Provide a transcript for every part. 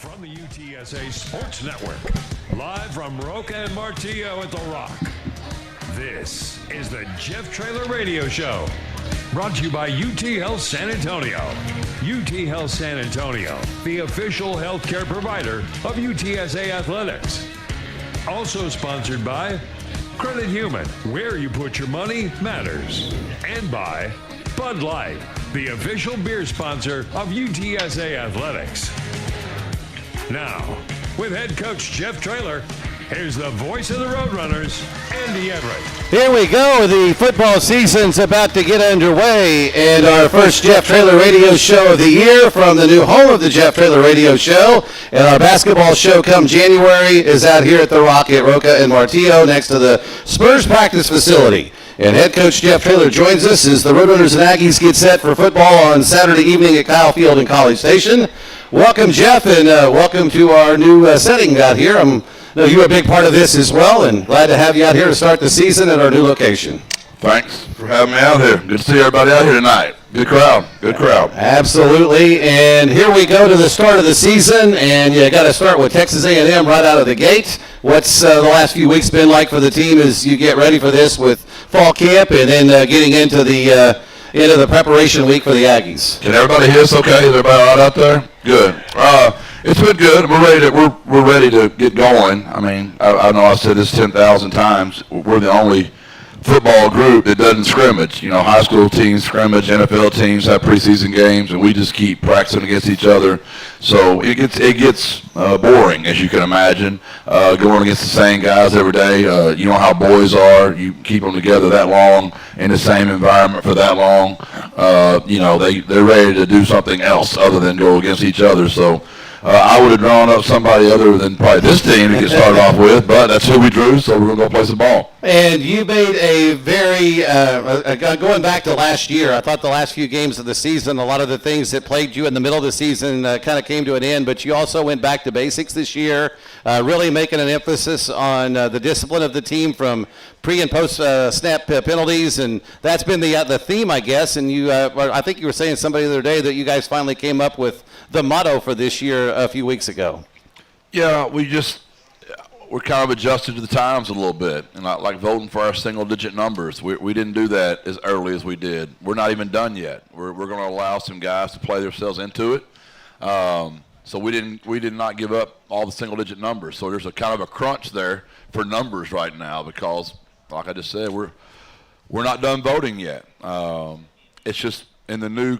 From the UTSA Sports Network, live from Roca and Martillo at The Rock, this is the Jeff Traylor Radio Show, brought to you by UT Health San Antonio. UT Health San Antonio, the official healthcare provider of UTSA Athletics. Also sponsored by Credit Human, where you put your money matters. And by Bud Light, the official beer sponsor of UTSA Athletics. Now, with head coach Jeff Traylor, here's the voice of the Roadrunners, Andy Everett. Here we go. The football season's about to get underway, and our first Jeff Traylor Radio Show of the year from the new home of the Jeff Traylor Radio Show. And our basketball show come January is out here at the Rock at Roca and Martillo next to the Spurs practice facility. And head coach Jeff Traylor joins us as the Roadrunners and Aggies get set for football on Saturday evening at Kyle Field in College Station. Welcome, Jeff, and welcome to our new setting out here. I know you're a big part of this as well, and glad to have you out here to start the season at our new location. Thanks for having me out here. Good to see everybody out here tonight. Good crowd. Good crowd. Absolutely. And here we go to the start of the season, and you got to start with Texas A&M right out of the gate. What's the last few weeks been like for the team as you get ready for this with fall camp and then getting into the preparation week for the Aggies? Can everybody hear us okay? Is everybody all right out there? Good. It's been good. We're ready to get going. I mean, I know I said this 10,000 times. We're the only football group that doesn't scrimmage. You know, high school teams scrimmage, NFL teams have preseason games, and we just keep practicing against each other. So it gets boring, as you can imagine, going against the same guys every day. You know how boys are. You keep them together that long in the same environment for that long. They're ready to do something else other than go against each other. So I would have drawn up somebody other than probably this team to get started off with, but that's who we drew, so we're going to go play some ball. And you made a very, going back to last year, I thought the last few games of the season, a lot of the things that plagued you in the middle of the season kind of came to an end, but you also went back to basics this year, really making an emphasis on the discipline of the team from pre- and post-snap penalties, and that's been the theme, I guess. And I think you were saying somebody the other day that you guys finally came up with the motto for this year a few weeks ago. Yeah, we're kind of adjusted to the times a little bit, and like voting for our single-digit numbers. We didn't do that as early as we did. We're not even done yet. We're going to allow some guys to play themselves into it. So we did not give up all the single-digit numbers. So there's a kind of a crunch there for numbers right now because, like I just said, we're not done voting yet. It's just in the new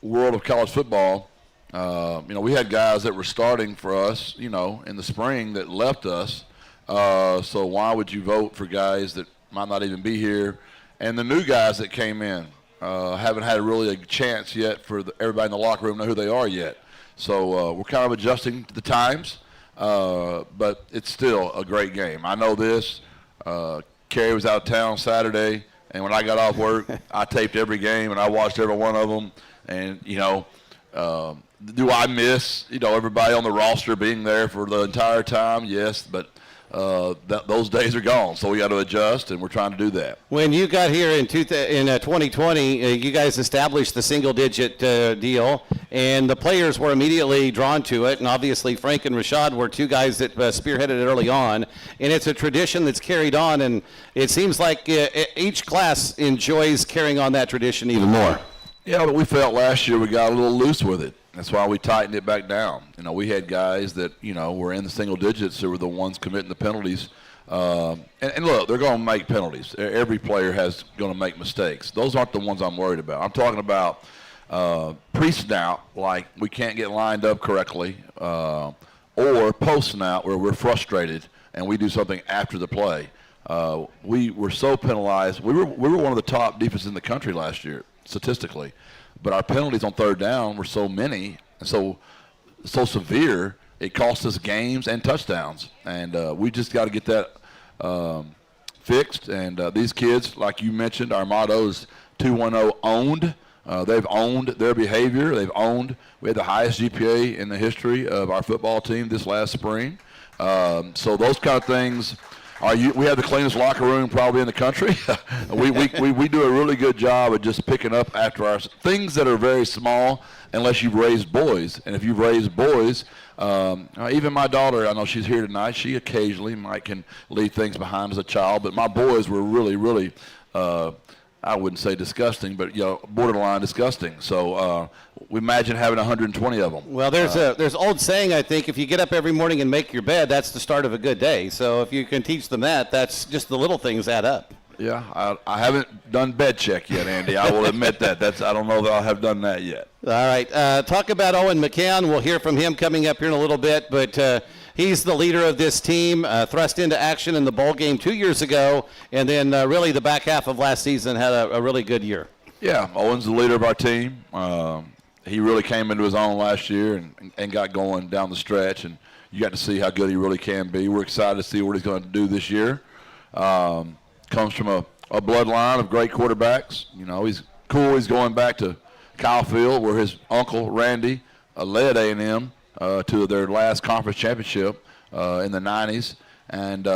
world of college football. We had guys that were starting for us, in the spring that left us. So why would you vote for guys that might not even be here? And the new guys that came in haven't had really a chance yet for everybody in the locker room to know who they are yet. So we're kind of adjusting to the times, but it's still a great game. I know this. Kerry was out of town Saturday, and when I got off work, I taped every game, and I watched every one of them. And, do I miss, everybody on the roster being there for the entire time? Yes, but those days are gone, so we got to adjust, and we're trying to do that. When you got here in 2020, you guys established the single-digit deal, and the players were immediately drawn to it, and obviously Frank and Rashad were two guys that spearheaded it early on, and it's a tradition that's carried on, and it seems like each class enjoys carrying on that tradition even more. Yeah, but we felt last year we got a little loose with it. That's why we tightened it back down. We had guys that, were in the single digits who were the ones committing the penalties. And look, they're going to make penalties. Every player is going to make mistakes. Those aren't the ones I'm worried about. I'm talking about pre-snap, like we can't get lined up correctly, or post-snap where we're frustrated and we do something after the play. We were so penalized. We were one of the top defenses in the country last year, statistically. But our penalties on third down were so many and so severe, it cost us games and touchdowns. And we just got to get that fixed. And these kids, like you mentioned, our motto is 210 owned. They've owned their behavior. We had the highest GPA in the history of our football team this last spring. So those kind of things We have the cleanest locker room probably in the country. we do a really good job of just picking up after our things that are very small, unless you've raised boys. And if you've raised boys, even my daughter, I know she's here tonight. She occasionally can leave things behind as a child, but my boys were really, really. I wouldn't say disgusting, but borderline disgusting. So we imagine having 120 of them. Well, there's old saying, I think, if you get up every morning and make your bed, that's the start of a good day. So if you can teach them that's just the little things add up. Yeah, I haven't done bed check yet, Andy. I will admit that. I don't know that I have done that yet. All right. Talk about Owen McCown. We'll hear from him coming up here in a little bit, but he's the leader of this team, thrust into action in the bowl game 2 years ago, and then really the back half of last season had a really good year. Yeah, Owen's the leader of our team. He really came into his own last year and got going down the stretch, and you got to see how good he really can be. We're excited to see what he's going to do this year. Comes from a bloodline of great quarterbacks. He's cool. He's going back to Kyle Field, where his uncle, Randy, led A&M to their last conference championship in the 90s. And,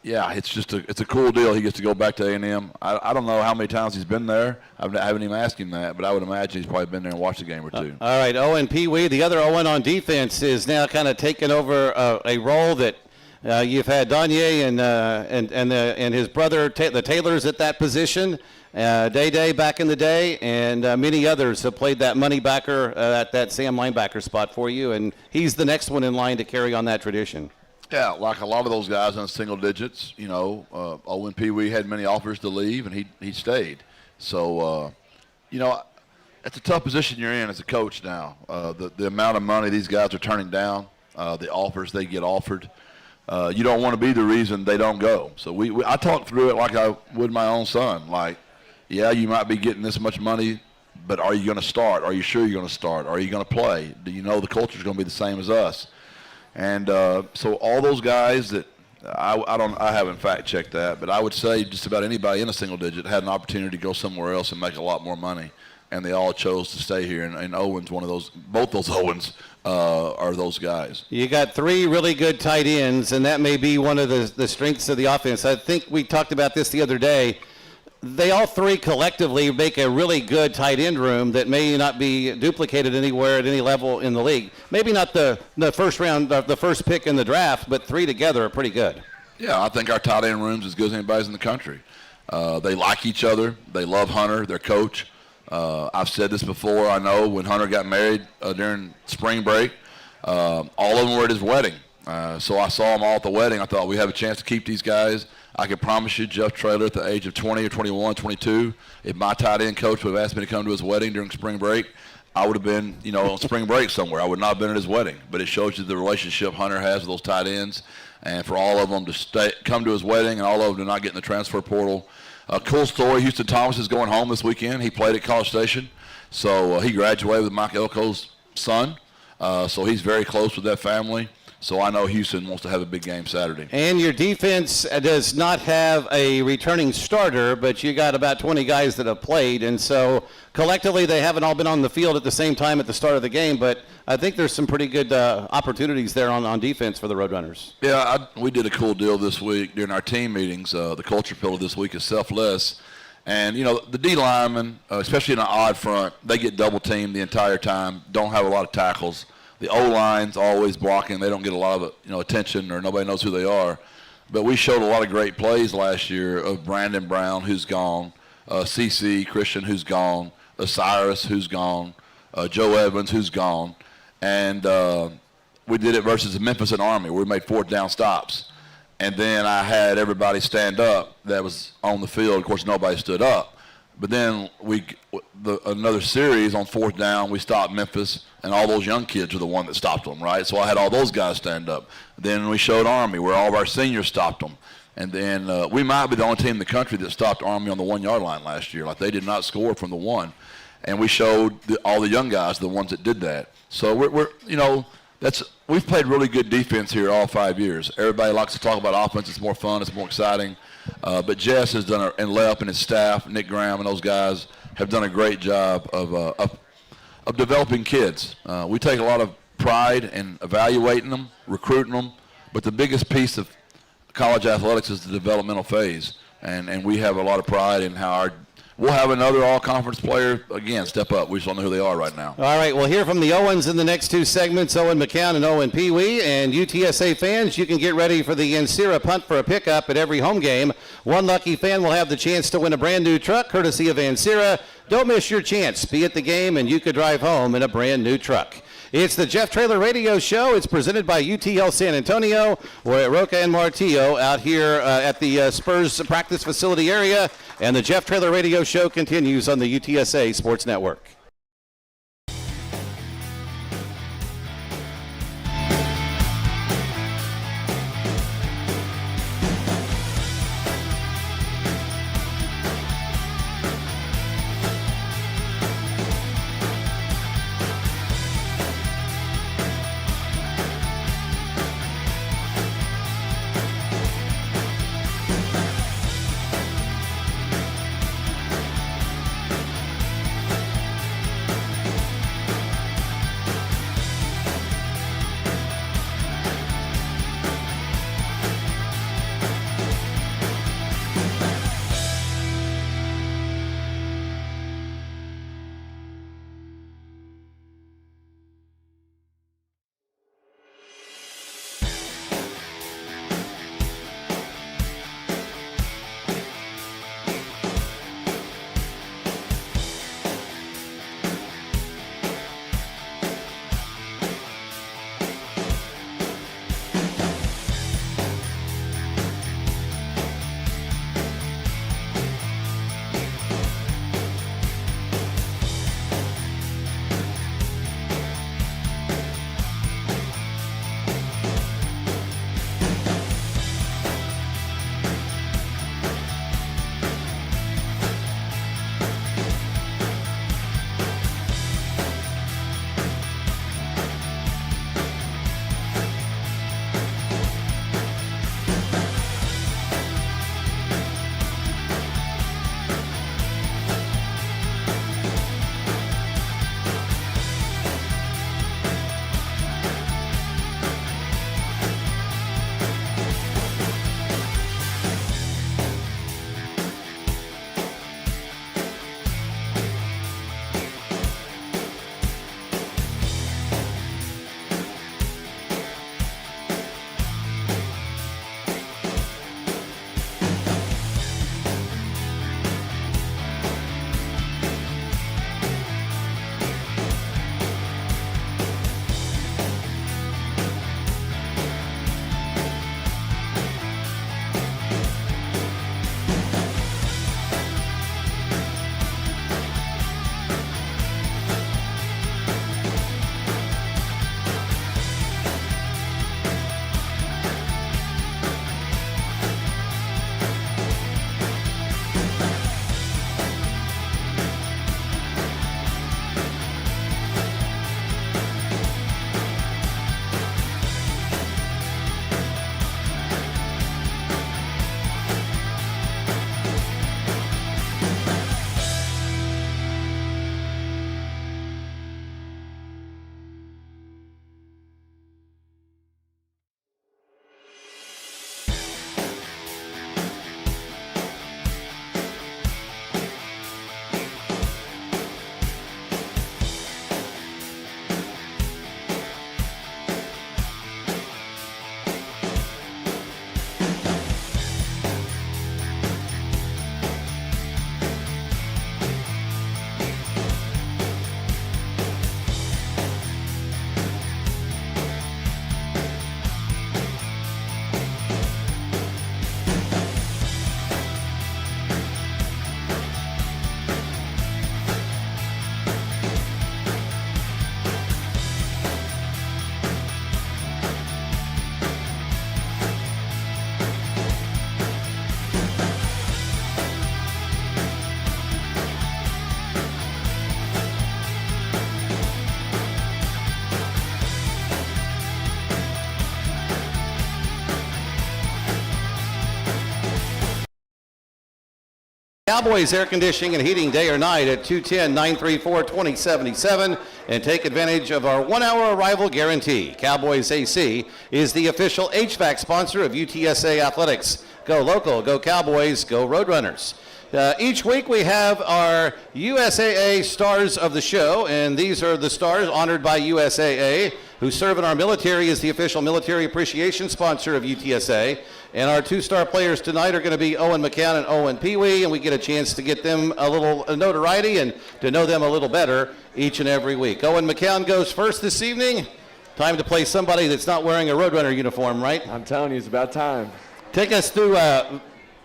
it's a cool deal. He gets to go back to A&M. I don't know how many times he's been there. I haven't even asked him that, but I would imagine he's probably been there and watched a game or two. All right, Owen Pee-Wee, the other Owen on defense, is now kind of taking over a role that you've had Donye and his brother, the Taylors, at that position. Day back in the day, and many others have played that money backer at that Sam linebacker spot for you, and he's the next one in line to carry on that tradition. Yeah, like a lot of those guys in single digits, Owen Pee-Wee had many offers to leave, and he stayed. So, it's a tough position you're in as a coach now. The amount of money these guys are turning down, the offers they get offered. You don't want to be the reason they don't go. So I talked through it like I would my own son. Like, yeah, you might be getting this much money, but are you going to start? Are you sure you're going to start? Are you going to play? Do you know the culture is going to be the same as us? And so all those guys that I haven't fact checked that, but I would say just about anybody in a single digit had an opportunity to go somewhere else and make a lot more money, and they all chose to stay here. And Owen's one of those. Both those Owens are those guys. You got three really good tight ends, and that may be one of the strengths of the offense. I think we talked about this the other day. They all three collectively make a really good tight end room that may not be duplicated anywhere at any level in the league. Maybe not the first round, the first pick in the draft, but three together are pretty good. Yeah, I think our tight end room's as good as anybody's in the country. They like each other. They love Hunter, their coach. I've said this before. I know when Hunter got married during spring break, all of them were at his wedding. So I saw them all at the wedding. I thought we have a chance to keep these guys. I can promise you, Jeff Traylor, at the age of 20 or 21, 22, if my tight end coach would have asked me to come to his wedding during spring break, I would have been, on spring break somewhere. I would not have been at his wedding. But it shows you the relationship Hunter has with those tight ends, and for all of them to come to his wedding and all of them to not get in the transfer portal. Cool story, Houston Thomas is going home this weekend. He played at College Station. So he graduated with Mike Elko's son. So he's very close with that family. So I know Houston wants to have a big game Saturday. And your defense does not have a returning starter, but you got about 20 guys that have played. And so collectively they haven't all been on the field at the same time at the start of the game, but I think there's some pretty good opportunities there on defense for the Roadrunners. Yeah, we did a cool deal this week during our team meetings. The culture pillar this week is selfless. And, the D linemen, especially in an odd front, they get double-teamed the entire time, don't have a lot of tackles. The O-line's always blocking. They don't get a lot of attention, or nobody knows who they are. But we showed a lot of great plays last year of Brandon Brown, who's gone, CC Christian, who's gone, Osiris, who's gone, Joe Evans, who's gone. And we did it versus Memphis and Army, where we made fourth down stops. And then I had everybody stand up that was on the field. Of course, nobody stood up. But then another series on fourth down, we stopped Memphis, and all those young kids are the one that stopped them, right? So I had all those guys stand up. Then we showed Army, where all of our seniors stopped them. And then we might be the only team in the country that stopped Army on the 1 yard line last year. Like, they did not score from the one. And we showed all the young guys, the ones that did that. So we've played really good defense here all 5 years. Everybody likes to talk about offense. It's more fun. It's more exciting. But Jess has done, and Lep and his staff, Nick Graham and those guys have done a great job of developing kids. We take a lot of pride in evaluating them, recruiting them. But the biggest piece of college athletics is the developmental phase, and we have a lot of pride in how we'll have another all-conference player, again, step up. We just don't know who they are right now. All right, we'll hear from the Owens in the next two segments, Owen McCown and Owen Pee-Wee. And UTSA fans, you can get ready for the Insira Punt for a Pickup at every home game. One lucky fan will have the chance to win a brand new truck, courtesy of Insira. Don't miss your chance. Be at the game, and you could drive home in a brand new truck. It's the Jeff Traylor Radio Show. It's presented by UTL San Antonio. We're at Roca and Martillo out here at the Spurs practice facility area. And the Jeff Traylor Radio Show continues on the UTSA Sports Network. Cowboys Air Conditioning and Heating day or night at 210-934-2077. and take advantage of our 1-hour arrival guarantee. Cowboys AC is the official HVAC sponsor of UTSA Athletics. Go local, go Cowboys, go Roadrunners. Each week we have our USAA Stars of the Show, and these are the stars honored by USAA who serve in our military as the official military appreciation sponsor of UTSA. And our 2-star players tonight are going to be Owen McCown and Owen Pee-Wee, and we get a chance to get them a little notoriety and to know them a little better each and every week. Owen McCown goes first this evening. Time to play somebody that's not wearing a Roadrunner uniform, right? I'm telling you, it's about time. Take us through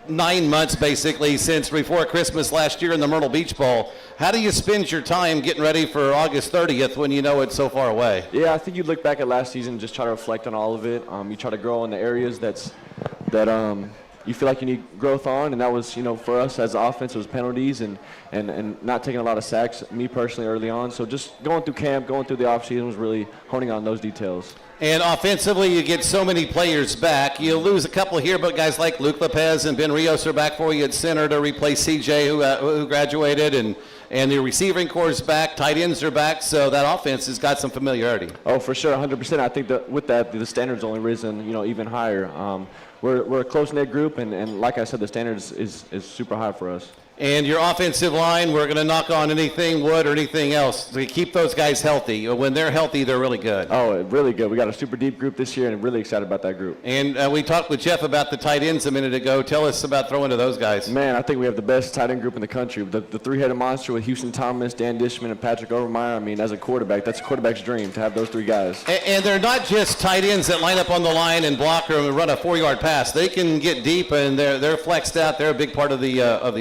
9 months basically since before Christmas last year in the Myrtle Beach Bowl. How do you spend your time getting ready for August 30th when you know it's so far away? Yeah, I think you look back at last season and just try to reflect on all of it. You try to grow in the areas that you feel like you need growth on, and that was, for us as offense, it was penalties and not taking a lot of sacks, me personally, early on. So just going through camp, going through the offseason was really honing on those details. And offensively, you get so many players back. You lose a couple here, but guys like Luke Lopez and Ben Rios are back for you at center to replace CJ, who graduated, and the receiving corps is back, tight ends are back, so that offense has got some familiarity. Oh, for sure, 100%. I think that with that, the standard's only risen, even higher. We're a close-knit group, and like I said, the standards is super high for us. And your offensive line, we're going to knock on anything, wood, or anything else to keep those guys healthy. When they're healthy, they're really good. Oh, really good. We got a super deep group this year, and I'm really excited about that group. And we talked with Jeff about the tight ends a minute ago. Tell us about throwing to those guys. Man, I think we have the best tight end group in the country. The three-headed monster with Houston Thomas, Dan Dishman, and Patrick Overmeyer. I mean, as a quarterback, that's a quarterback's dream to have those three guys. And they're not just tight ends that line up on the line and block or run a 4-yard pass. They can get deep, and they're flexed out. They're a big part of the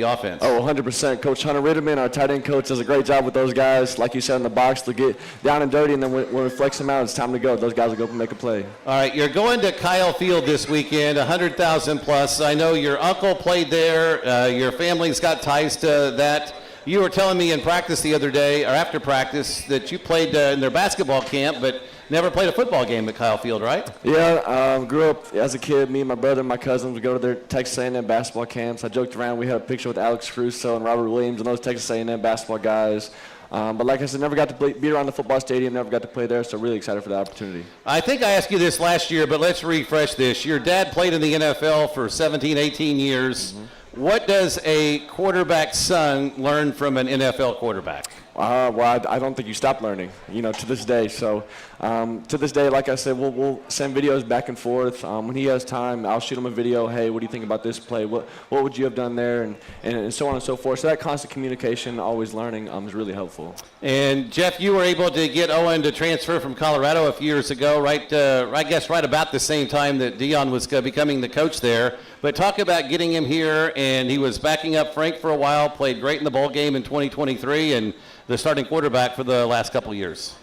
offense. Oh, 100%. Coach Hunter Ritterman, our tight end coach, does a great job with those guys. Like you said, in the box, to get down and dirty, and then when we flex them out, it's time to go. Those guys will go up and make a play. All right, you're going to Kyle Field this weekend, 100,000 plus. I know your uncle played there. Your family's got ties to that. You were telling me in practice the other day, or after practice, that you played in their basketball camp, but never played a football game at Kyle Field, right? Yeah, grew up as a kid. Me and my brother and my cousins would go to their Texas A&M basketball camps. I joked around. We had a picture with Alex Caruso and Robert Williams and those Texas A&M basketball guys. But like I said, never got to be around the football stadium, never got to play there, so really excited for the opportunity. I think I asked you this last year, but let's refresh this. Your dad played in the NFL for 17, 18 years. Mm-hmm. What does a quarterback's son learn from an NFL quarterback? Well, I don't think you stop learning, to this day. So to this day, like I said, we'll send videos back and forth. When he has time, I'll shoot him a video. Hey, what do you think about this play? What would you have done there? And so on and so forth. So that constant communication, always learning, is really helpful. And, Jeff, you were able to get Owen to transfer from Colorado a few years ago, right about the same time that Dion was becoming the coach there. But talk about getting him here, and he was backing up Frank for a while, played great in the bowl game in 2023, and the starting quarterback for the last couple of years.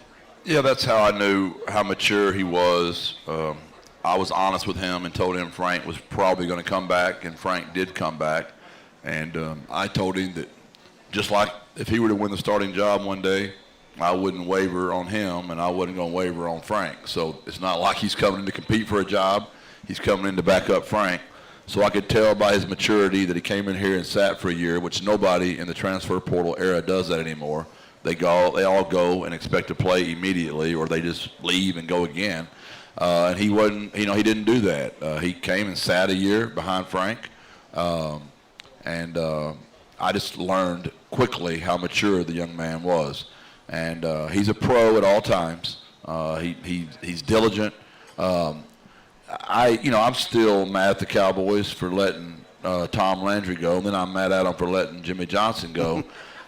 Yeah, that's how I knew how mature he was. I was honest with him and told him Frank was probably going to come back, and Frank did come back. And I told him that just like if he were to win the starting job one day, I wouldn't waver on him, and I wasn't going to waver on Frank. So it's not like he's coming in to compete for a job. He's coming in to back up Frank. So I could tell by his maturity that he came in here and sat for a year, which nobody in the transfer portal era does that anymore. They all go and expect to play immediately, or they just leave and go again. And he wasn't, he didn't do that. He came and sat a year behind Frank. And I just learned quickly how mature the young man was. And he's a pro at all times. He's diligent. I'm still mad at the Cowboys for letting Tom Landry go, and then I'm mad at them for letting Jimmy Johnson go.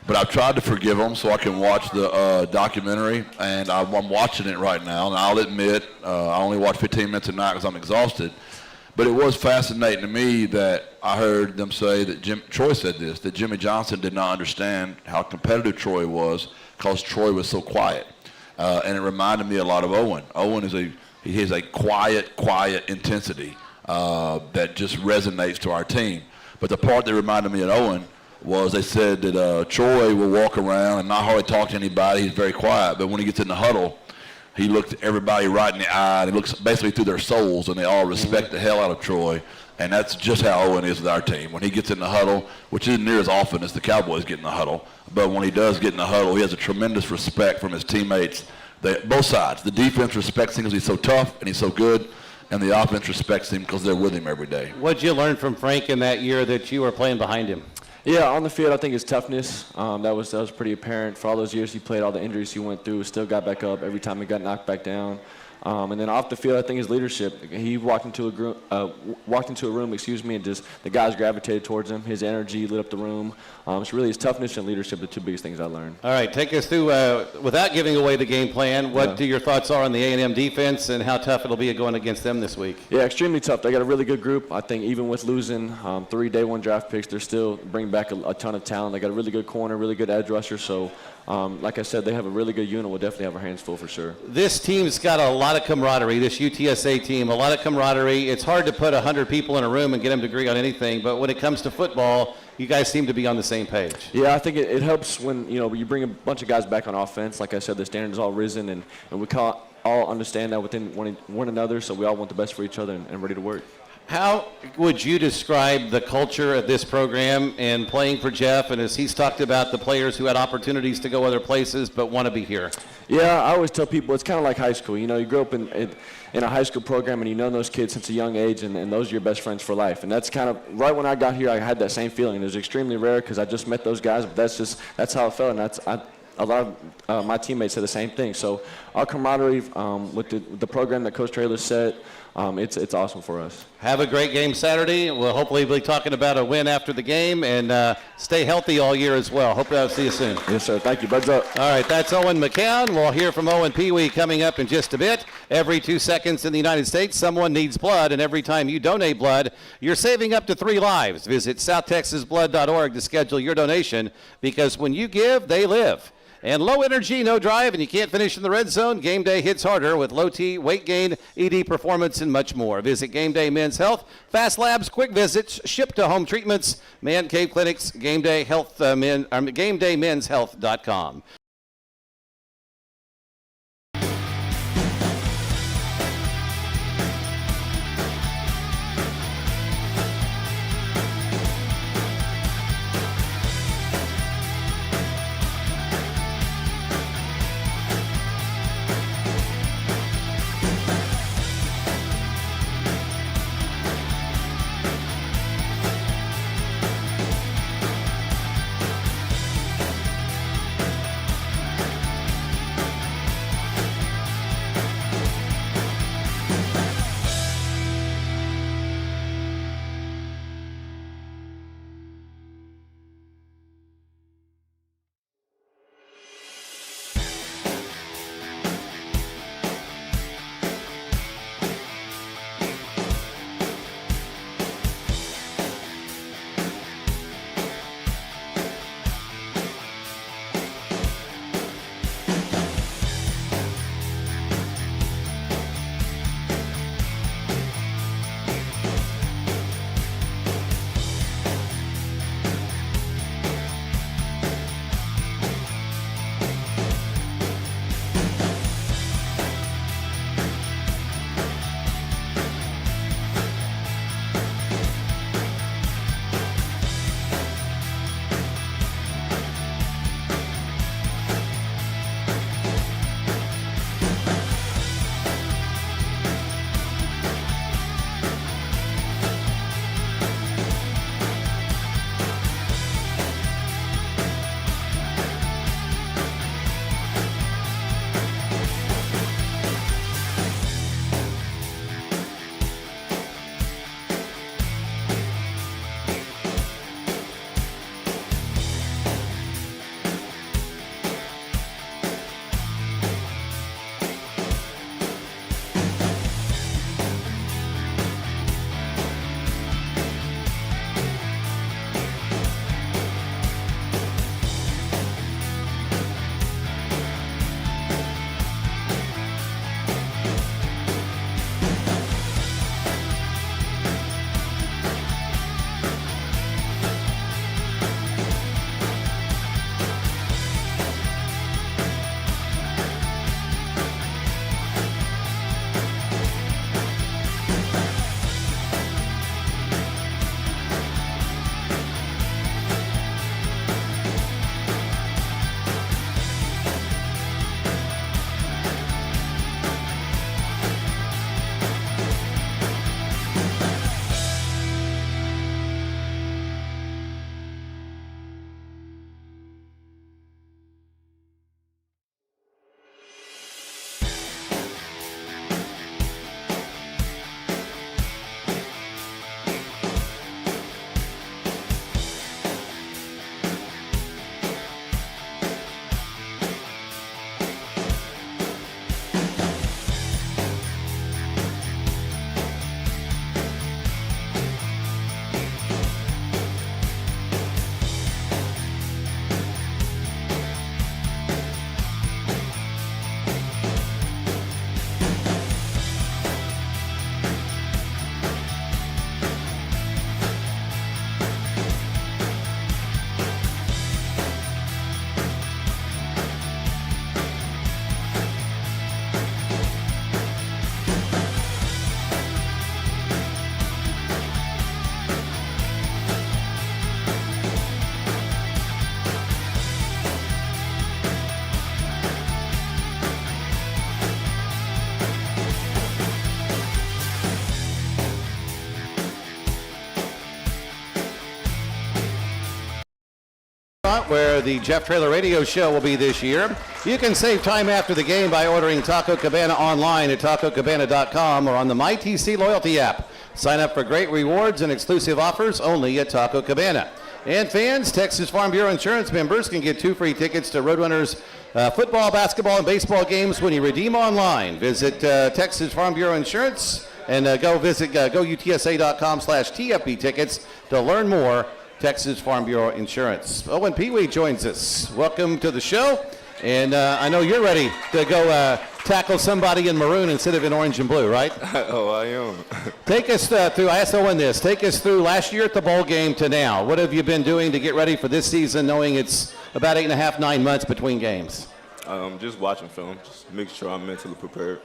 But I've tried to forgive them so I can watch the documentary, and I'm watching it right now. And I'll admit I only watch 15 minutes a night because I'm exhausted. But it was fascinating to me that I heard them say that Troy said this, that Jimmy Johnson did not understand how competitive Troy was because Troy was so quiet. And it reminded me a lot of Owen. Owen has a quiet intensity that just resonates to our team. But the part that reminded me of Owen was they said that Troy will walk around and not hardly talk to anybody. He's very quiet. But when he gets in the huddle, he looked everybody right in the eye, and he looks basically through their souls, and they all respect the hell out of Troy. And that's just how Owen is with our team. When he gets in the huddle, which isn't near as often as the Cowboys get in the huddle, but when he does get in the huddle, he has a tremendous respect from his teammates. Both sides. The defense respects him because he's so tough and he's so good, and the offense respects him because they're with him every day. What did you learn from Frank in that year that you were playing behind him? Yeah, on the field, I think his toughness, that was pretty apparent. For all those years he played, all the injuries he went through, still got back up every time he got knocked back down. And then off the field, I think his leadership. He walked into a room, and just the guys gravitated towards him. His energy lit up the room. It's really his toughness and leadership, the two biggest things I learned. All right, take us through, without giving away the game plan, what your thoughts are on the A&M defense and how tough it'll be going against them this week? Yeah, extremely tough. They got a really good group. I think even with losing 3 day one draft picks, they're still bringing back a ton of talent. They got a really good corner, really good edge rusher. So, like I said, they have a really good unit. We'll definitely have our hands full for sure. This team's got a lot of camaraderie, this UTSA team, a lot of camaraderie. It's hard to put 100 people in a room and get them to agree on anything, but when it comes to football, you guys seem to be on the same page. Yeah, I think it helps when, you bring a bunch of guys back on offense. Like I said, the standard is all risen, and we all understand that within one another, so we all want the best for each other and ready to work. How would you describe the culture of this program and playing for Jeff, and as he's talked about the players who had opportunities to go other places but want to be here? Yeah, I always tell people it's kind of like high school. You grow up in a high school program and you know those kids since a young age, and those are your best friends for life. And that's kind of right when I got here, I had that same feeling. It was extremely rare because I just met those guys, but that's how it felt, and a lot of my teammates said the same thing. So our camaraderie with the program that Coach Traylor set, it's awesome for us. Have a great game Saturday. We'll hopefully be talking about a win after the game, and stay healthy all year as well. Hope to see you soon. Yes, sir. Thank you. Buds up. All right, that's Owen McCown. We'll hear from Owen Pee-Wee coming up in just a bit. Every 2 seconds in the United States, someone needs blood, and every time you donate blood, you're saving up to 3 lives. Visit southtexasblood.org to schedule your donation, because when you give, they live. And low energy, no drive, and you can't finish in the red zone? Game Day hits harder with low T, weight gain, ED performance, and much more. Visit Game Day Men's Health, Fast Labs, Quick Visits, Ship to Home Treatments, Man Cave Clinics, Game Day GameDayMen'sHealth.com. where the Jeff Traylor Radio Show will be this year. You can save time after the game by ordering Taco Cabana online at tacocabana.com or on the MyTC Loyalty app. Sign up for great rewards and exclusive offers only at Taco Cabana. And fans, Texas Farm Bureau Insurance members can get 2 free tickets to Roadrunners football, basketball, and baseball games when you redeem online. Visit Texas Farm Bureau Insurance and go visit GoUTSA.com/TFB tickets to learn more. Texas Farm Bureau Insurance. Owen Pee-Wee joins us. Welcome to the show. And I know you're ready to go tackle somebody in maroon instead of in orange and blue, right? Oh, I am. Take us through, I asked Owen this, take us through last year at the bowl game to now. What have you been doing to get ready for this season, knowing it's about 8.5, 9 months between games? Just watching film, just making sure I'm mentally prepared.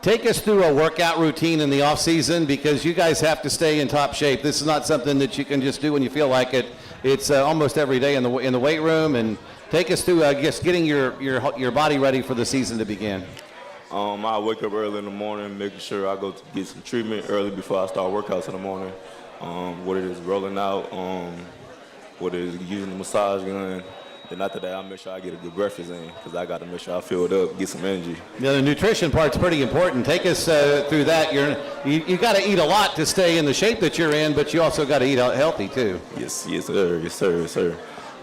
Take us through a workout routine in the offseason, because you guys have to stay in top shape. This is not something that you can just do when you feel like it. It's almost every day in the weight room. And take us through just getting your body ready for the season to begin. I wake up early in the morning, making sure I go to get some treatment early before I start workouts in the morning. What it is rolling out, what it is using the massage gun. Then after that, I make sure I get a good breakfast in, because I got to make sure I fill it up, get some energy. Yeah, the nutrition part's pretty important. Take us through that. You got to eat a lot to stay in the shape that you're in, but you also got to eat healthy too. Yes, sir.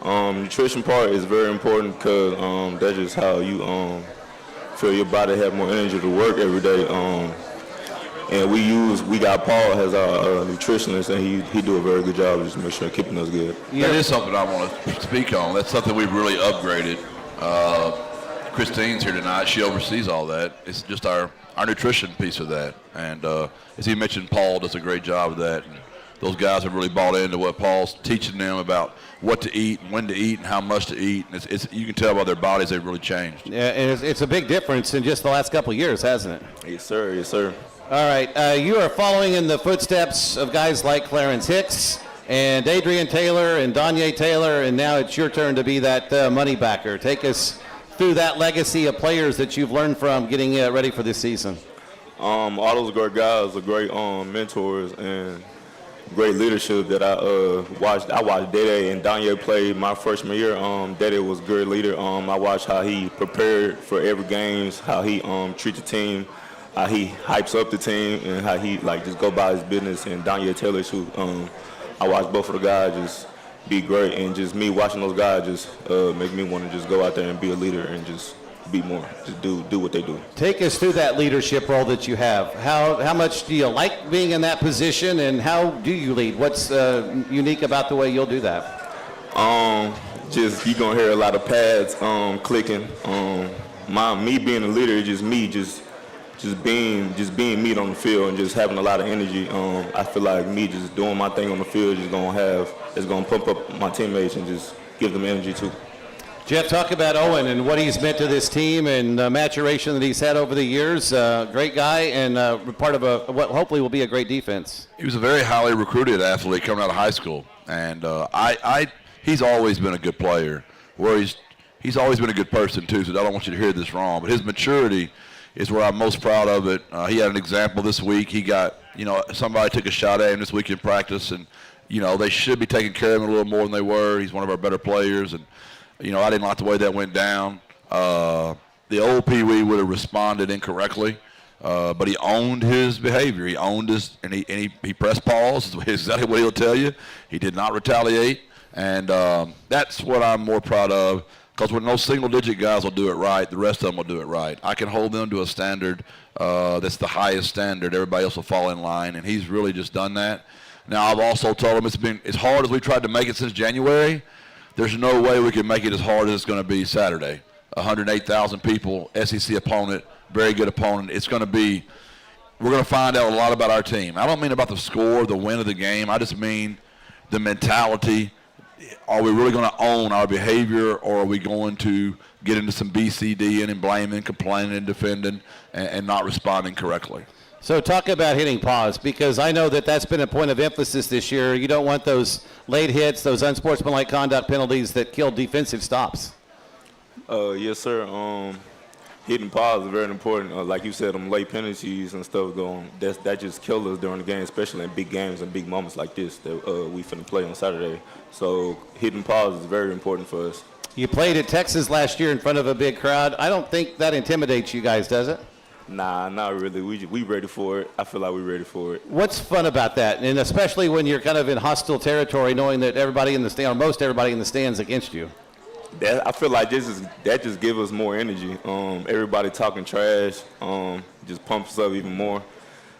Nutrition part is very important, because that's just how you feel your body have more energy to work every day. And we got Paul as our nutritionist, and he do a very good job of just making sure keeping us good. That is something I want to speak on. That's something we've really upgraded. Christine's here tonight. She oversees all that. It's just our nutrition piece of that. And as he mentioned, Paul does a great job of that. And those guys have really bought into what Paul's teaching them about what to eat, when to eat, and how much to eat. And you can tell by their bodies they've really changed. Yeah, and it's a big difference in just the last couple of years, hasn't it? Yes, sir. All right, you are following in the footsteps of guys like Clarence Hicks and Adrian Taylor and Danye Taylor, and now it's your turn to be that money backer. Take us through that legacy of players that you've learned from getting ready for this season. All those great guys are great mentors and great leadership that I watched. I watched Dede and Danye play my freshman year. Dede was a great leader. I watched how he prepared for every games, how he treats the team, how he hypes up the team, and how he just go by his business. And Danye Taylor too. I watched both of the guys just be great, and just me watching those guys just make me want to just go out there and be a leader and just be more, just do what they do. Take us through that leadership role that you have. How much do you like being in that position, and how do you lead? What's unique about the way you'll do that? Just you're gonna hear a lot of pads clicking. Me being a leader is just me, just being me on the field and just having a lot of energy. I feel like me just doing my thing on the field is gonna pump up my teammates and just give them energy too. Jeff, talk about Owen and what he's meant to this team and maturation that he's had over the years. Great guy and part of what hopefully will be a great defense. He was a very highly recruited athlete coming out of high school, and he's always been a good player. Where he's always been a good person too. So I don't want you to hear this wrong, but his maturity is where I'm most proud of it. He had an example this week. He got, somebody took a shot at him this week in practice, and they should be taking care of him a little more than they were. He's one of our better players, and I didn't like the way that went down. The old Peewee would have responded incorrectly, but he owned his behavior. He owned and he pressed pause, is exactly what he'll tell you. He did not retaliate, and that's what I'm more proud of, because when those single-digit guys will do it right, the rest of them will do it right. I can hold them to a standard that's the highest standard. Everybody else will fall in line, and he's really just done that. Now, I've also told him it's been as hard as we tried to make it since January. There's no way we can make it as hard as it's going to be Saturday. 108,000 people, SEC opponent, very good opponent. We're going to find out a lot about our team. I don't mean about the score, the win of the game. I just mean the mentality. Are we really going to own our behavior, or are we going to get into some BCD and blaming, complaining, and defending, and not responding correctly? So talk about hitting pause, because I know that's been a point of emphasis this year. You don't want those late hits, those unsportsmanlike conduct penalties that kill defensive stops. Yes, sir. hitting pause is very important. Like you said, them late penalties and stuff that just kills us during the game, especially in big games and big moments like this that we finna play on Saturday. So hitting pause is very important for us. You played at Texas last year in front of a big crowd. I don't think that intimidates you guys, does it? Nah, not really. We ready for it. I feel like we're ready for it. What's fun about that? And especially when you're kind of in hostile territory, knowing that everybody in the stand, or most everybody in the stands against you. I feel like that just gives us more energy. Everybody talking trash just pumps us up even more.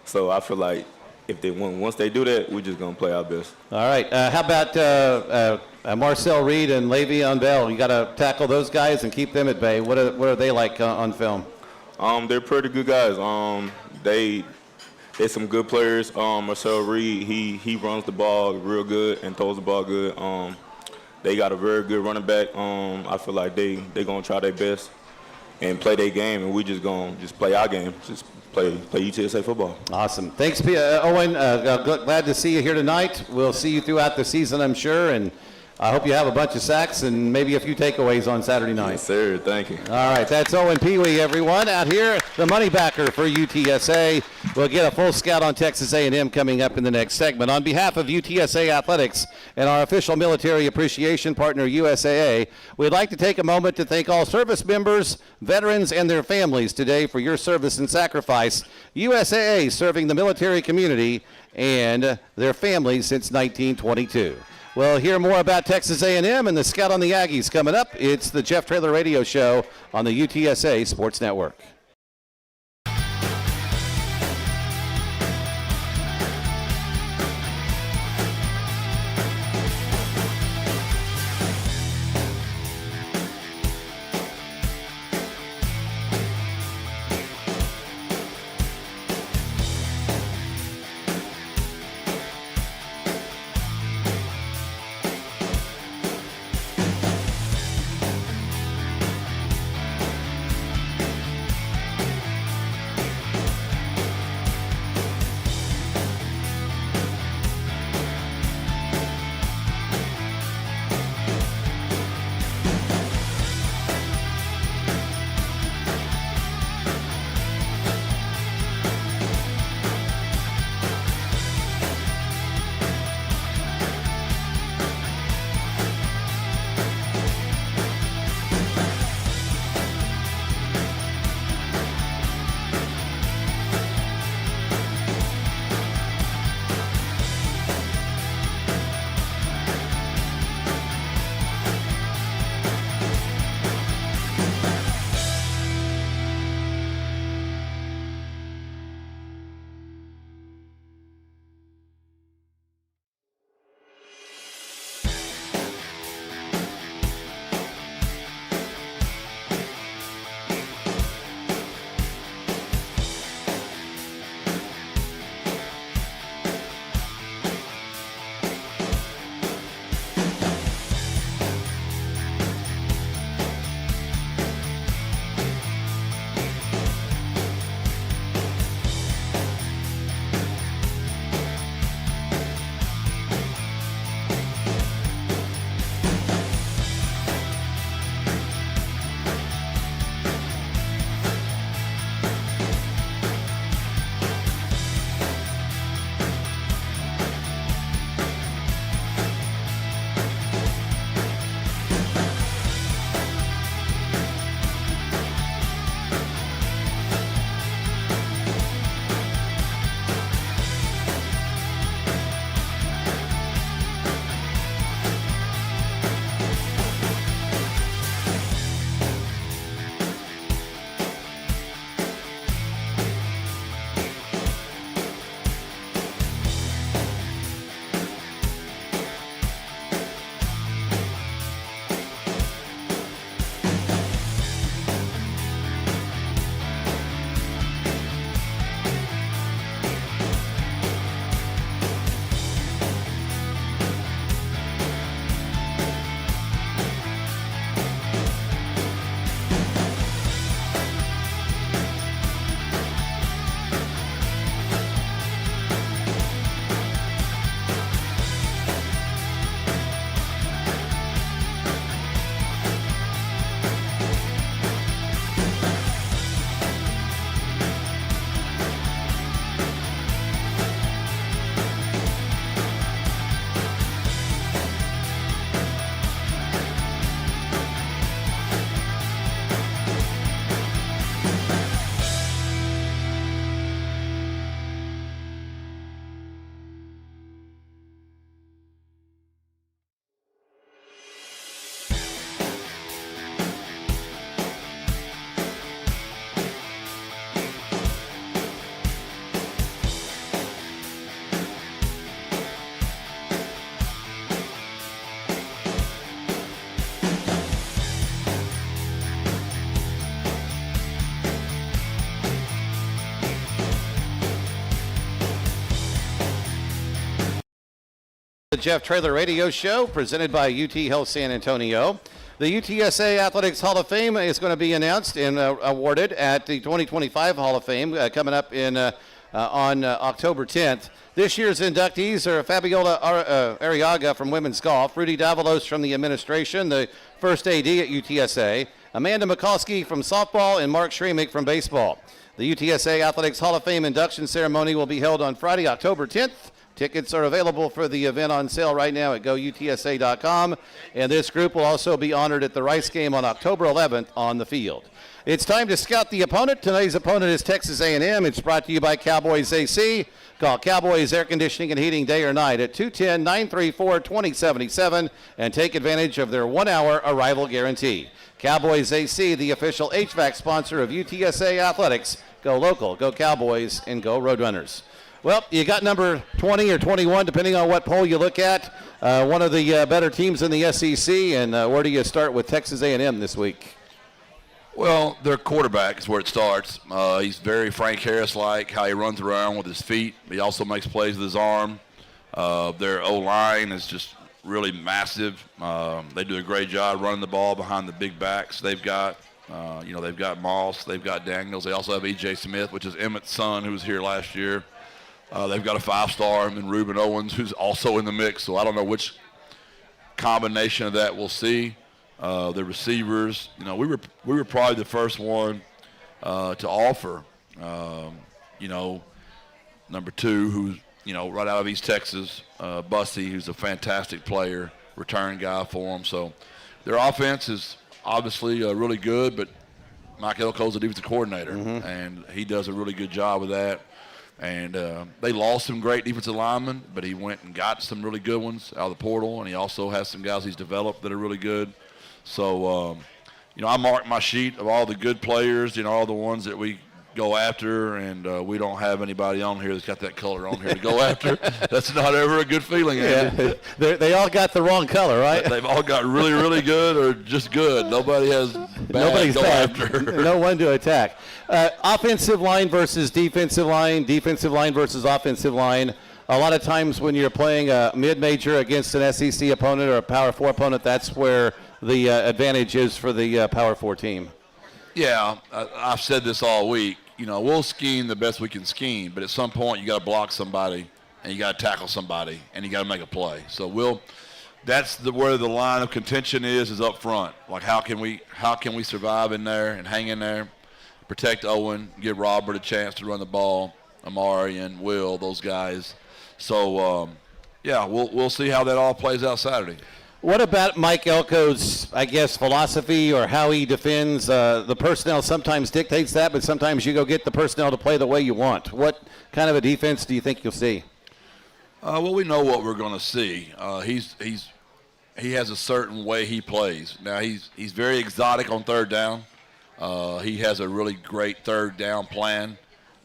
So I feel like once they do that, we're just gonna play our best. All right. How about Marcel Reed and Le'Veon Bell? You got to tackle those guys and keep them at bay. What are they like on film? They're pretty good guys. They're some good players. Marcel Reed, he runs the ball real good and throws the ball good. They got a very good running back. I feel like they gonna try their best and play their game, and we just gonna play our game. Just play UTSA football. Awesome. Thanks, Owen. Glad to see you here tonight. We'll see you throughout the season, I'm sure, and I hope you have a bunch of sacks and maybe a few takeaways on Saturday night. Yes, sir. Thank you. All right, that's Owen Pee-Wee, everyone, out here, the money backer for UTSA. We'll get a full scout on Texas A&M coming up in the next segment. On behalf of UTSA Athletics and our official military appreciation partner, USAA, we'd like to take a moment to thank all service members, veterans, and their families today for your service and sacrifice. USAA serving the military community and their families since 1922. We'll hear more about Texas A&M and the Scout on the Aggies coming up. It's the Jeff Traylor Radio Show on the UTSA Sports Network. Jeff Traylor Radio Show, presented by UT Health San Antonio. The UTSA Athletics Hall of Fame is going to be announced and awarded at the 2025 Hall of Fame coming up on October 10th. This year's inductees are Fabiola Arriaga from women's golf, Rudy Davalos from the administration, the first AD at UTSA, Amanda McCoskey from softball, and Mark Shremick from baseball. The UTSA Athletics Hall of Fame induction ceremony will be held on Friday, October 10th. Tickets are available for the event on sale right now at goutsa.com. And this group will also be honored at the Rice game on October 11th on the field. It's time to scout the opponent. Today's opponent is Texas A&M. It's brought to you by Cowboys AC. Call Cowboys Air Conditioning and Heating day or night at 210-934-2077 and take advantage of their 1-hour arrival guarantee. Cowboys AC, the official HVAC sponsor of UTSA Athletics. Go local, go Cowboys, and go Roadrunners. Well, you got number 20 or 21, depending on what poll you look at. One of the better teams in the SEC, and where do you start with Texas A&M this week? Well, their quarterback is where it starts. He's very Frank Harris-like, how he runs around with his feet. He also makes plays with his arm. Their O-line is just really massive. They do a great job running the ball behind the big backs. They've got, they've got Moss, they've got Daniels. They also have E.J. Smith, which is Emmett's son, who was here last year. They've got a 5-star, and Reuben Owens, who's also in the mix. So I don't know which combination of that we'll see. The receivers, we were probably the first one to offer, number 2, who's, right out of East Texas, Bussy, who's a fantastic player, return guy for them. So their offense is obviously really good, but Mike Elko's a defensive coordinator, and he does a really good job with that. And they lost some great defensive linemen, but he went and got some really good ones out of the portal, and he also has some guys he's developed that are really good. So, I marked my sheet of all the good players, all the ones that we go after, and we don't have anybody on here that's got that color on here to go after. That's not ever a good feeling. Yeah. They all got the wrong color, right? They've all got really, really good or just good. Nobody has bad. Nobody's go bad. After. No one to attack. Offensive line versus defensive line versus offensive line. A lot of times when you're playing a mid-major against an SEC opponent or a Power 4 opponent, that's where the advantage is for the Power 4 team. Yeah, I've said this all week. We'll scheme the best we can scheme, but at some point you got to block somebody and you got to tackle somebody and you got to make a play. So that's where the line of contention is up front. Like how can we survive in there and hang in there, protect Owen, give Robert a chance to run the ball, Amari and Will, those guys. So we'll see how that all plays out Saturday. What about Mike Elko's, philosophy or how he defends? The personnel sometimes dictates that, but sometimes you go get the personnel to play the way you want. What kind of a defense do you think you'll see? Well, we know what we're going to see. He has a certain way he plays. Now, he's very exotic on third down. He has a really great third down plan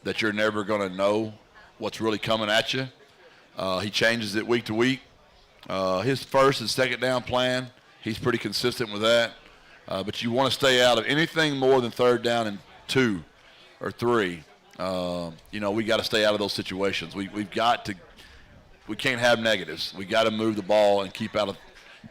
that you're never going to know what's really coming at you. He changes it week to week. His first and second down plan, he's pretty consistent with that. But you want to stay out of anything more than third down and 2 or 3. We got to stay out of those situations. We can't have negatives. We got to move the ball and keep out of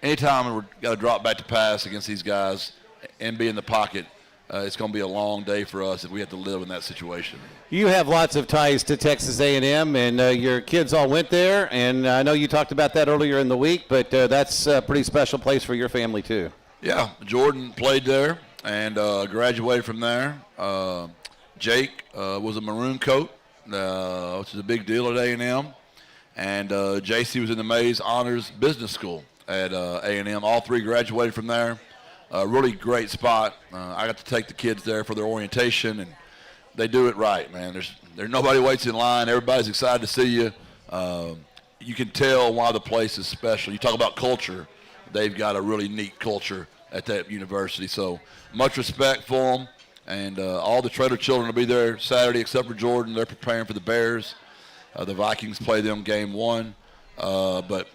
anytime we're got to drop back to pass against these guys and be in the pocket. It's going to be a long day for us if we have to live in that situation. You have lots of ties to Texas A&M, and your kids all went there, and I know you talked about that earlier in the week, but that's a pretty special place for your family too. Yeah, Jordan played there and graduated from there. Jake was a maroon coat, which is a big deal at A&M, and JC was in the Mays Honors Business School at A&M. All 3 graduated from there. Really great spot. I got to take the kids there for their orientation, and they do it right, man. There's nobody waits in line. Everybody's excited to see you. You can tell why the place is special. You talk about culture. They've got a really neat culture at that university. So much respect for them. And all the Traylor children will be there Saturday except for Jordan. They're preparing for the Bears. The Vikings play them game 1. But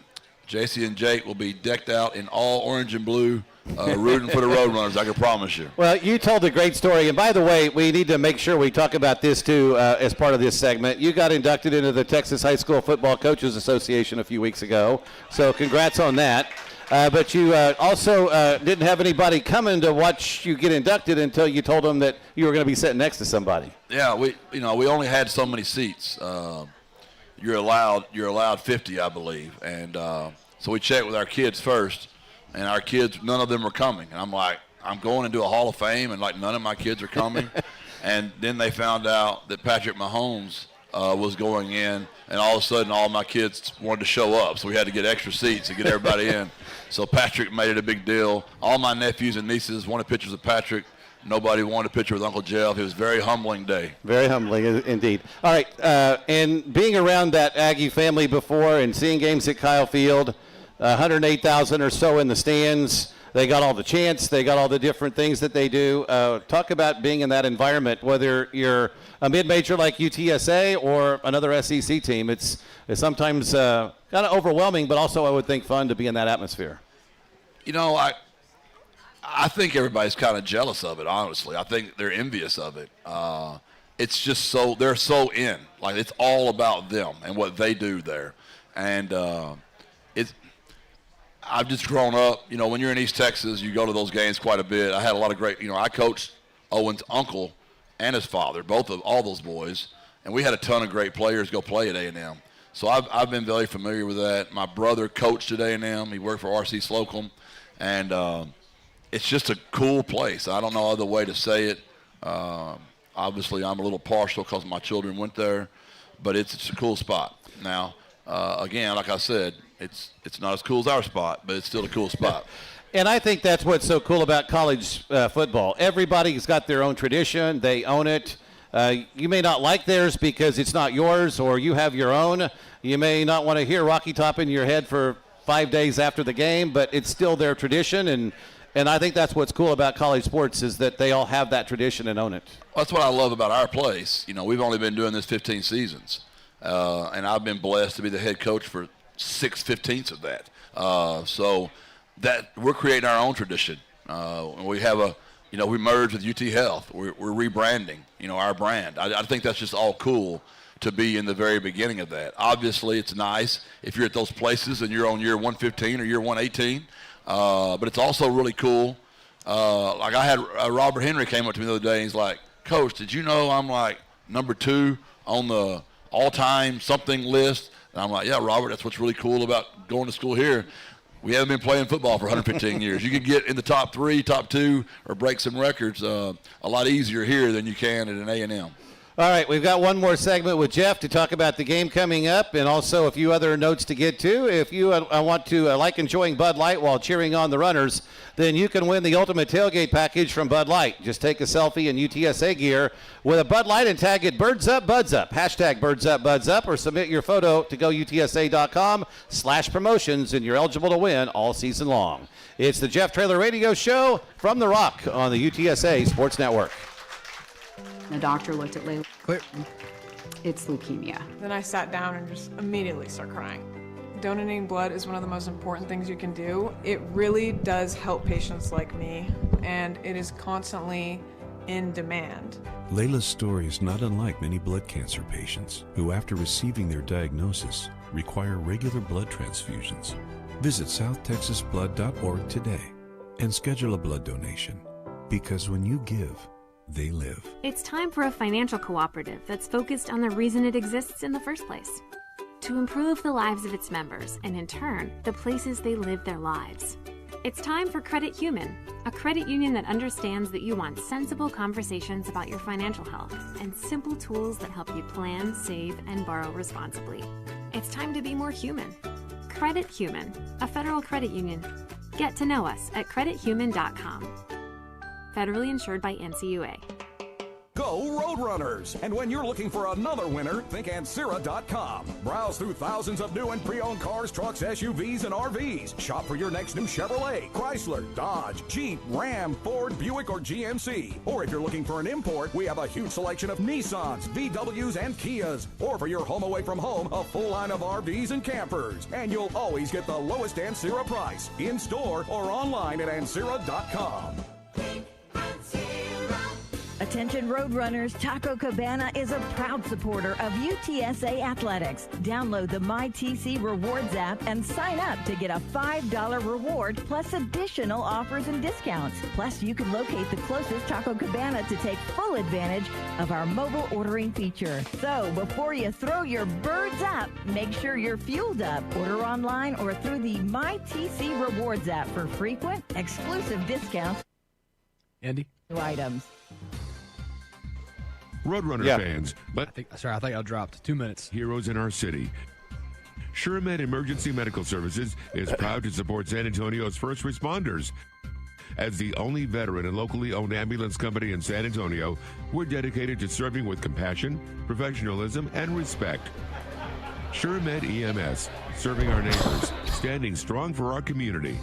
JC and Jake will be decked out in all orange and blue rooting for the Roadrunners, I can promise you. Well, you told a great story. And by the way, we need to make sure we talk about this, too, as part of this segment. You got inducted into the Texas High School Football Coaches Association a few weeks ago. So congrats on that. But you also didn't have anybody coming to watch you get inducted until you told them that you were going to be sitting next to somebody. Yeah, we only had so many seats. You're allowed 50, I believe. And so we checked with our kids first, and our kids, none of them were coming. And I'm like, I'm going into a Hall of Fame, and like none of my kids are coming. And then they found out that Patrick Mahomes was going in, and all of a sudden all my kids wanted to show up, so we had to get extra seats to get everybody in. So Patrick made it a big deal. All my nephews and nieces wanted pictures of Patrick. Nobody wanted a picture with Uncle Jeff. It was a very humbling day. Very humbling, indeed. All right, and being around that Aggie family before and seeing games at Kyle Field, 108,000 or so in the stands. They got all the chants. They got all the different things that they do. Talk about being in that environment, whether you're a mid-major like UTSA or another SEC team. It's sometimes kind of overwhelming, but also I would think fun to be in that atmosphere. You know, I think everybody's kind of jealous of it, honestly. I think they're envious of it. It's just they're so in. Like, it's all about them and what they do there. And I've just grown up, when you're in East Texas, you go to those games quite a bit. I had a lot of great, I coached Owen's uncle and his father, all those boys, and we had a ton of great players go play at A&M. So I've been very familiar with that. My brother coached at A&M. He worked for R.C. Slocum, and it's just a cool place. I don't know other way to say it. Obviously, I'm a little partial because my children went there, but it's a cool spot. Now, again, like I said, it's not as cool as our spot, but it's still a cool spot. And I think that's what's so cool about college football. Everybody's got their own tradition. They own it. You may not like theirs because it's not yours, or you have your own. You may not want to hear Rocky Top in your head for 5 days after the game, but it's still their tradition. And I think that's what's cool about college sports is that they all have that tradition and own it. That's what I love about our place. We've only been doing this 15 seasons, and I've been blessed to be the head coach for 6/15 of that. So that we're creating our own tradition. We have we merged with UT Health. We're rebranding, our brand. I think that's just all cool to be in the very beginning of that. Obviously, it's nice if you're at those places and you're on year 115 or year 118. But it's also really cool. Like I had Robert Henry came up to me the other day and he's like, Coach, did you know I'm like number 2 on the all-time something list? And I'm like, yeah, Robert, that's what's really cool about going to school here. We haven't been playing football for 115 years. You can get in the top 3, top 2, or break some records a lot easier here than you can at an A&M. All right, we've got one more segment with Jeff to talk about the game coming up and also a few other notes to get to. If you want to like enjoying Bud Light while cheering on the Runners, then you can win the ultimate tailgate package from Bud Light. Just take a selfie in UTSA gear with a Bud Light and tag it Birds Up, Buds Up, hashtag Birds Up, Buds Up, or submit your photo to GoUTSA.com/promotions, and you're eligible to win all season long. It's the Jeff Traylor Radio Show from The Rock on the UTSA Sports Network. The doctor looked at Layla. Clear. It's leukemia. Then I sat down and just immediately started crying. Donating blood is one of the most important things you can do. It really does help patients like me, and it is constantly in demand. Layla's story is not unlike many blood cancer patients who, after receiving their diagnosis, require regular blood transfusions. Visit southtexasblood.org today and schedule a blood donation, because when you give, they live. It's time for a financial cooperative that's focused on the reason it exists in the first place. To improve the lives of its members and, in turn, the places they live their lives. It's time for Credit Human, a credit union that understands that you want sensible conversations about your financial health and simple tools that help you plan, save, and borrow responsibly. It's time to be more human. Credit Human, a federal credit union. Get to know us at credithuman.com. Federally insured by NCUA. Go Roadrunners! And when you're looking for another winner, think Ancira.com. Browse through thousands of new and pre-owned cars, trucks, SUVs, and RVs. Shop for your next new Chevrolet, Chrysler, Dodge, Jeep, Ram, Ford, Buick, or GMC. Or if you're looking for an import, we have a huge selection of Nissans, VWs, and Kias. Or for your home away from home, a full line of RVs and campers. And you'll always get the lowest Ancira price, in-store or online at Ancira.com. Attention Roadrunners, Taco Cabana is a proud supporter of UTSA Athletics. Download the MyTC Rewards app and sign up to get a $5 reward plus additional offers and discounts. Plus, you can locate the closest Taco Cabana to take full advantage of our mobile ordering feature. So, before you throw your birds up, make sure you're fueled up. Order online or through the MyTC Rewards app for frequent, exclusive discounts. Andy? Items. Roadrunner fans, but I think I dropped 2 minutes. Heroes in our city. SureMed Emergency Medical Services is proud to support San Antonio's first responders. As the only veteran and locally owned ambulance company in San Antonio, we're dedicated to serving with compassion, professionalism, and respect. SureMed EMS, serving our neighbors, standing strong for our community.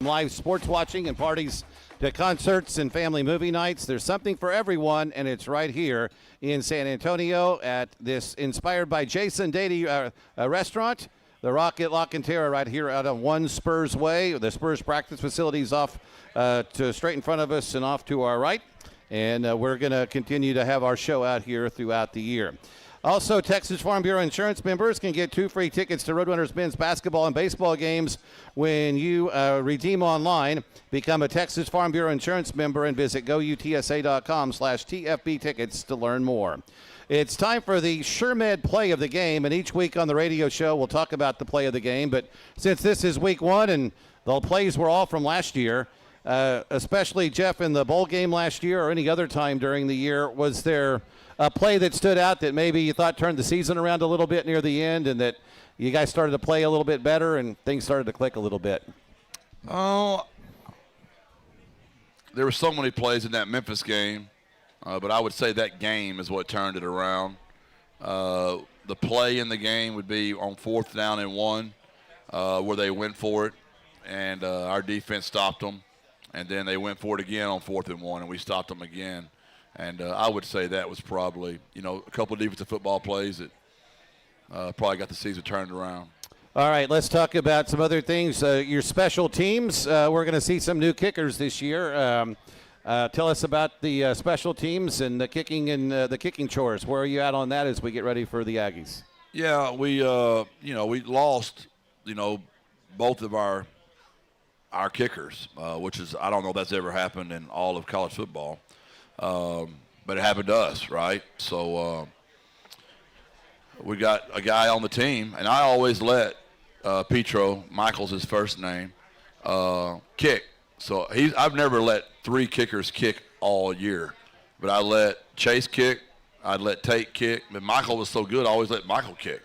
Live sports watching and parties to concerts and family movie nights. There's something for everyone, and it's right here in San Antonio at this inspired by Jason Dady restaurant, the Rocket La Cantera, right here out on 1 Spurs Way. The Spurs practice facilities off to straight in front of us and off to our right. And we're going to continue to have our show out here throughout the year. Also, Texas Farm Bureau Insurance members can get 2 free tickets to Roadrunners men's basketball and baseball games when you redeem online. Become a Texas Farm Bureau Insurance member and visit goutsa.com/TFB tickets to learn more. It's time for the SureMed play of the game, and each week on the radio show we'll talk about the play of the game. But since this is week 1 and the plays were all from last year, especially, Jeff, in the bowl game last year or any other time during the year, was there a play that stood out that maybe you thought turned the season around a little bit near the end and that you guys started to play a little bit better and things started to click a little bit? Oh, there were so many plays in that Memphis game, but I would say that game is what turned it around. The play in the game would be on 4th down and 1, where they went for it, and our defense stopped them. And then they went for it again on 4th and 1, and we stopped them again. And I would say that was probably, a couple of defensive football plays that probably got the season turned around. All right, let's talk about some other things. Your special teams, we're going to see some new kickers this year. Tell us about the special teams and the kicking and the kicking chores. Where are you at on that as we get ready for the Aggies? Yeah, we lost, both of our kickers, which is, I don't know if that's ever happened in all of college football. but it happened to us, right? So we got a guy on the team, and I always let Petro, Michael's his first name, kick. So I've never let 3 kickers kick all year, but I let Chase kick, I'd let Tate kick, but Michael was so good I always let Michael kick.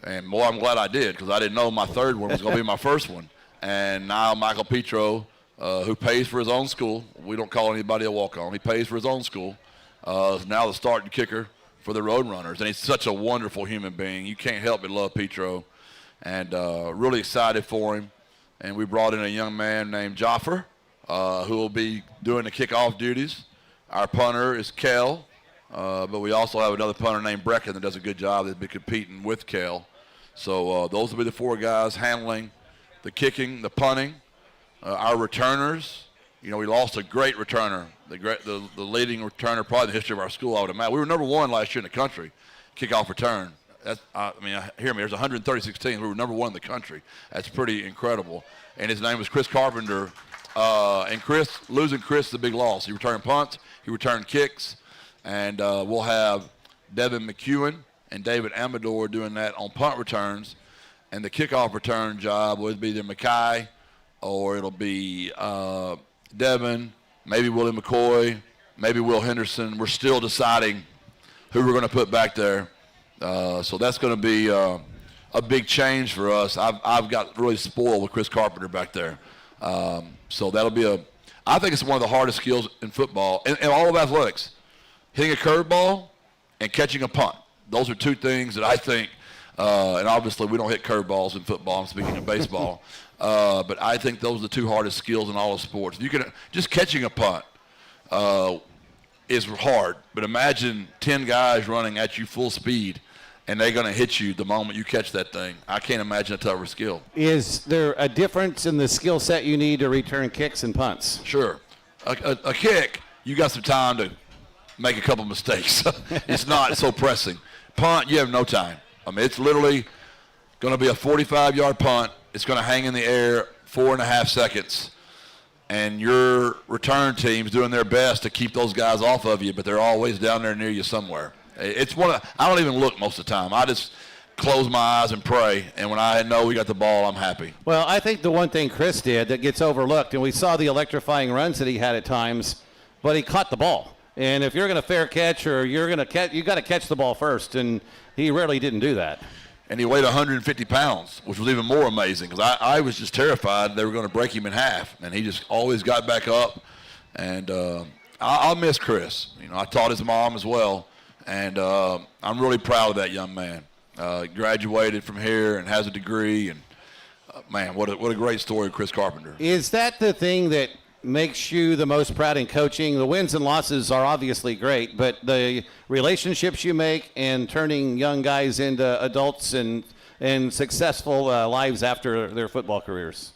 And boy, I'm glad I did, because I didn't know my third one was going to be my first one. And now Michael Petro, who pays for his own school, we don't call anybody a walk-on, he pays for his own school, is now the starting kicker for the Roadrunners. And he's such a wonderful human being. You can't help but love Petro. And really excited for him. And we brought in a young man named Joffer, who will be doing the kickoff duties. Our punter is Kel, but we also have another punter named Brecken that does a good job. They'll be competing with Kel. So those will be the 4 guys handling the kicking, the punting. Our returners, we lost a great returner, the leading returner probably in the history of our school, I would imagine. We were number 1 last year in the country, kickoff return. Hear me, there's 136 teams. We were number 1 in the country. That's pretty incredible. And his name was Chris Carpenter. And losing Chris is a big loss. He returned punts, he returned kicks, and we'll have Devin McCown and David Amador doing that on punt returns. And the kickoff return job would be either McCai or it'll be Devin, maybe Willie McCoy, maybe Will Henderson. We're still deciding who we're going to put back there. So that's going to be a big change for us. I've got really spoiled with Chris Carpenter back there. So that'll be I think it's one of the hardest skills in football and all of athletics. Hitting a curveball and catching a punt. Those are 2 things that I think, and obviously we don't hit curveballs in football. I'm speaking of baseball. But I think those are the 2 hardest skills in all of sports. Just catching a punt is hard, but imagine 10 guys running at you full speed, and they're going to hit you the moment you catch that thing. I can't imagine a tougher skill. Is there a difference in the skill set you need to return kicks and punts? Sure. A kick, you got some time to make a couple mistakes. It's not so pressing. Punt, you have no time. It's literally going to be a 45-yard punt. It's going to hang in the air 4.5 seconds. And your return team's doing their best to keep those guys off of you, but they're always down there near you somewhere. I don't even look most of the time. I just close my eyes and pray, and when I know we got the ball, I'm happy. Well, I think the one thing Chris did that gets overlooked, and we saw the electrifying runs that he had at times, but he caught the ball. And if you're going to fair catch or you're going to catch, you got to catch the ball first, and he rarely didn't do that. And he weighed 150 pounds, which was even more amazing because I was just terrified they were going to break him in half, and he just always got back up. And I'll miss Chris. I taught his mom as well, and I'm really proud of that young man. Graduated from here and has a degree, and man, what a great story, Chris Carpenter. Is that the thing that makes you the most proud in coaching? The wins and losses are obviously great, but the relationships you make and turning young guys into adults and successful lives after their football careers.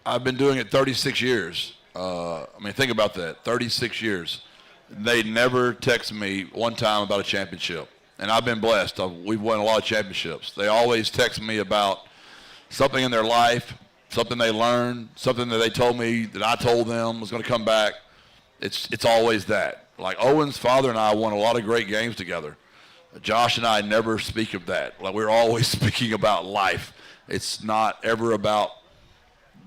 I've been doing it 36 years. Think about that, 36 years. They never text me one time about a championship, and I've been blessed. We've won a lot of championships. They always text me about something in their life, something they learned, something that they told me that I told them was going to come back. It's always that. Like Owen's father and I won a lot of great games together. Josh and I never speak of that. Like we're always speaking about life. It's not ever about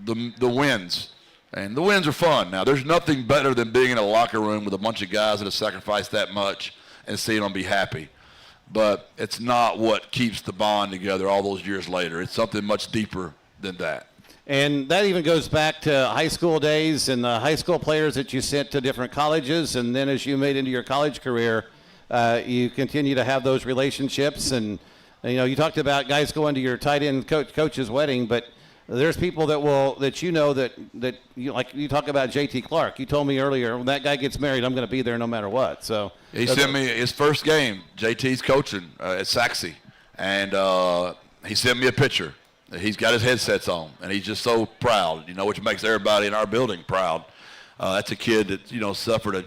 the wins. And the wins are fun. Now, there's nothing better than being in a locker room with a bunch of guys that have sacrificed that much and seeing them be happy. But it's not what keeps the bond together all those years later. It's something much deeper than that. And that even goes back to high school days and the high school players that you sent to different colleges. And then as you made into your college career, you continue to have those relationships. And you talked about guys going to your tight end coach's wedding, but there's people that you talk about JT Clark. You told me earlier, when that guy gets married, I'm going to be there no matter what. So he sent me his first game. JT's coaching at Saxe, and he sent me a picture. He's got his headsets on, and he's just so proud, which makes everybody in our building proud. That's a kid that, suffered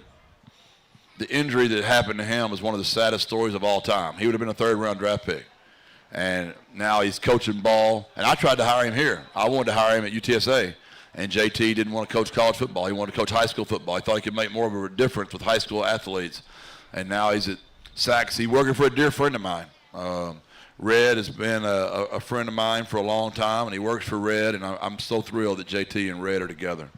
the injury that happened to him was one of the saddest stories of all time. He would have been a third-round draft pick. And now he's coaching ball. And I tried to hire him here. I wanted to hire him at UTSA. And JT didn't want to coach college football. He wanted to coach high school football. He thought he could make more of a difference with high school athletes. And now he's at Saxe working for a dear friend of mine. Red has been a friend of mine for a long time, and he works for Red, and I'm so thrilled that JT and Red are together.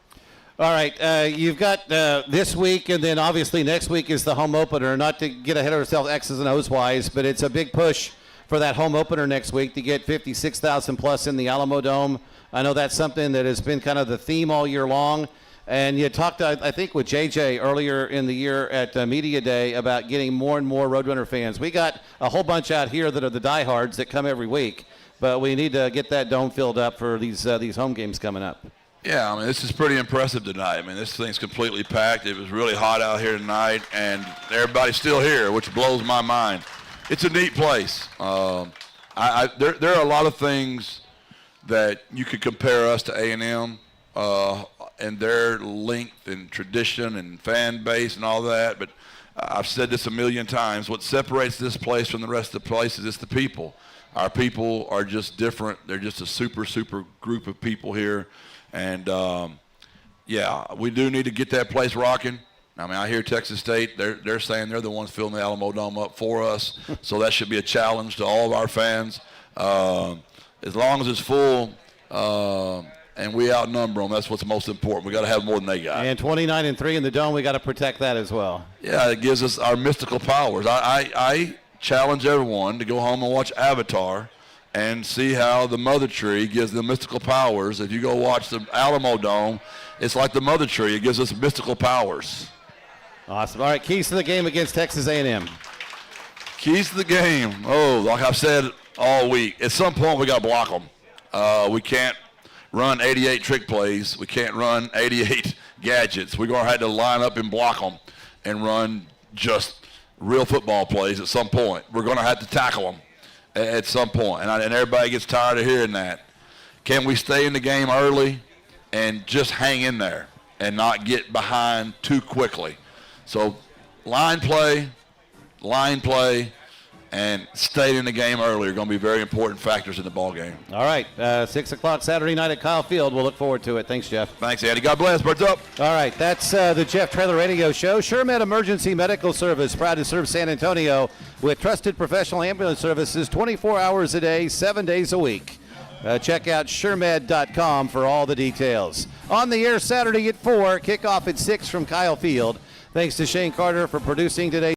All right, you've got this week, and then obviously next week is the home opener. Not to get ahead of ourselves X's and O's wise, but it's a big push for that home opener next week to get 56,000 plus in the Alamo Dome. I know that's something that has been kind of the theme all year long. And you talked, I think, with JJ earlier in the year at Media Day about getting more and more Roadrunner fans. We got a whole bunch out here that are the diehards that come every week, but we need to get that dome filled up for these home games coming up. Yeah, I mean, this is pretty impressive tonight. I mean, this thing's completely packed. It was really hot out here tonight, and everybody's still here, which blows my mind. It's a neat place. There are a lot of things that you could compare us to A&M and their length and tradition and fan base and all that, but I've said this a million times. What separates this place from the rest of the places is the people. Our people are just different. They're just a super, super group of people here. And, yeah, we do need to get that place rocking. I mean, I hear Texas State, they're saying they're the ones filling the Alamo Dome up for us, so that should be a challenge to all of our fans. As long as it's full and we outnumber them, that's what's most important. We got to have more than they got. And 29-3 in the Dome, we got to protect that as well. Yeah, it gives us our mystical powers. I challenge everyone to go home and watch Avatar and see how the Mother Tree gives them mystical powers. If you go watch the Alamo Dome, it's like the Mother Tree. It gives us mystical powers. Awesome. All right, keys to the game against Texas A&M. Keys to the game. Oh, like I've said all week, at some point we got to block them. We can't run 88 trick plays. We can't run 88 gadgets. We're going to have to line up and block them and run just real football plays at some point. We're going to have to tackle them at some point, and everybody gets tired of hearing that. Can we stay in the game early and just hang in there and not get behind too quickly? So line play, and staying in the game early are going to be very important factors in the ball game. All right, 6 o'clock Saturday night at Kyle Field. We'll look forward to it. Thanks, Jeff. Thanks, Andy. God bless. Birds up. All right, that's the Jeff Traylor Radio Show. SureMed Emergency Medical Service, proud to serve San Antonio with trusted professional ambulance services 24 hours a day, 7 days a week. Check out SureMed.com for all the details. On the air Saturday at 4, kickoff at 6 from Kyle Field. Thanks to Shane Carter for producing today.